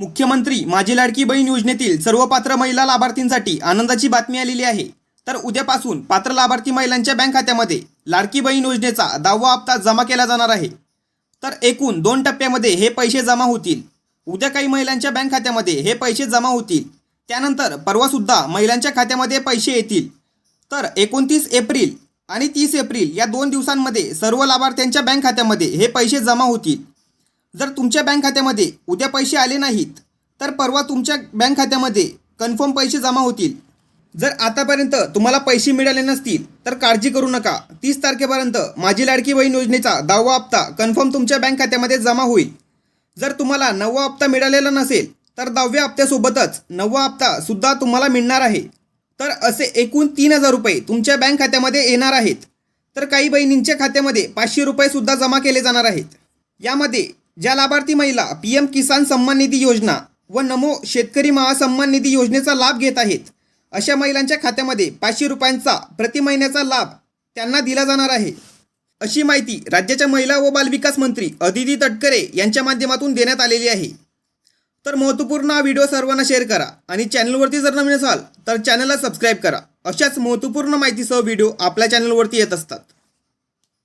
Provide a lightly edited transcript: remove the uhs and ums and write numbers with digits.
मुख्यमंत्री माझी लाडकी बहीण योजनेतील सर्व पात्र महिला लाभार्थींसाठी आनंदाची बातमी आलेली आहे। तर उद्यापासून पात्र लाभार्थी महिलांच्या बँक खात्यामध्ये लाडकी बहीण योजनेचा 10वा हप्ता जमा केला जाणार आहे। तर एकूण 2 टप्प्यामध्ये हे पैसे जमा होतील। उद्या काही महिलांच्या बँक खात्यामध्ये हे पैसे जमा होतील, त्यानंतर परवासुद्धा महिलांच्या खात्यामध्ये पैसे येतील। तर 29 एप्रिल आणि 30 एप्रिल या 2 दिवसांमध्ये सर्व लाभार्थ्यांच्या बँक खात्यामध्ये हे पैसे जमा होतील। जर तुमच्या बँक खात्यामध्ये उद्या पैसे आले नाहीत तर परवा तुमच्या बँक खात्यामध्ये कन्फर्म पैसे जमा होतील। जर आतापर्यंत तुम्हाला पैसे मिळाले नसतील तर काळजी करू नका, 30 तारखेपर्यंत माझी लाडकी बहीण योजनेचा 10वा हप्ता कन्फर्म तुमच्या बँक खात्यामध्ये जमा होईल। जर तुम्हाला 9वा हप्ता मिळालेला नसेल तर 10व्या हप्त्यासोबतच 9वा हप्ता सुद्धा तुम्हाला मिळणार आहे। तर असे एकूण 3000 रुपये तुमच्या बँक खात्यामध्ये येणार आहेत। तर काही बहिणींच्या खात्यामध्ये 500 रुपये सुद्धा जमा केले जाणार आहेत। यामध्ये ज्या लाभार्थी महिला PM किसान सन्मान निधी योजना व नमो शेतकरी महासन्मान निधी योजनेचा लाभ घेत आहेत, अशा महिलांच्या खात्यामध्ये 500 रुपयांचा प्रति महिन्याचा लाभ त्यांना दिला जाणार आहे, अशी माहिती राज्याच्या महिला व बालविकास मंत्री अदिती तटकरे यांच्या माध्यमातून देण्यात आलेली आहे। तर महत्त्वपूर्ण हा व्हिडिओ सर्वांना शेअर करा आणि चॅनलवरती जर नवीन असाल तर चॅनलला सबस्क्राईब करा। अशाच महत्त्वपूर्ण माहितीसह व्हिडिओ आपल्या चॅनलवरती येत असतात।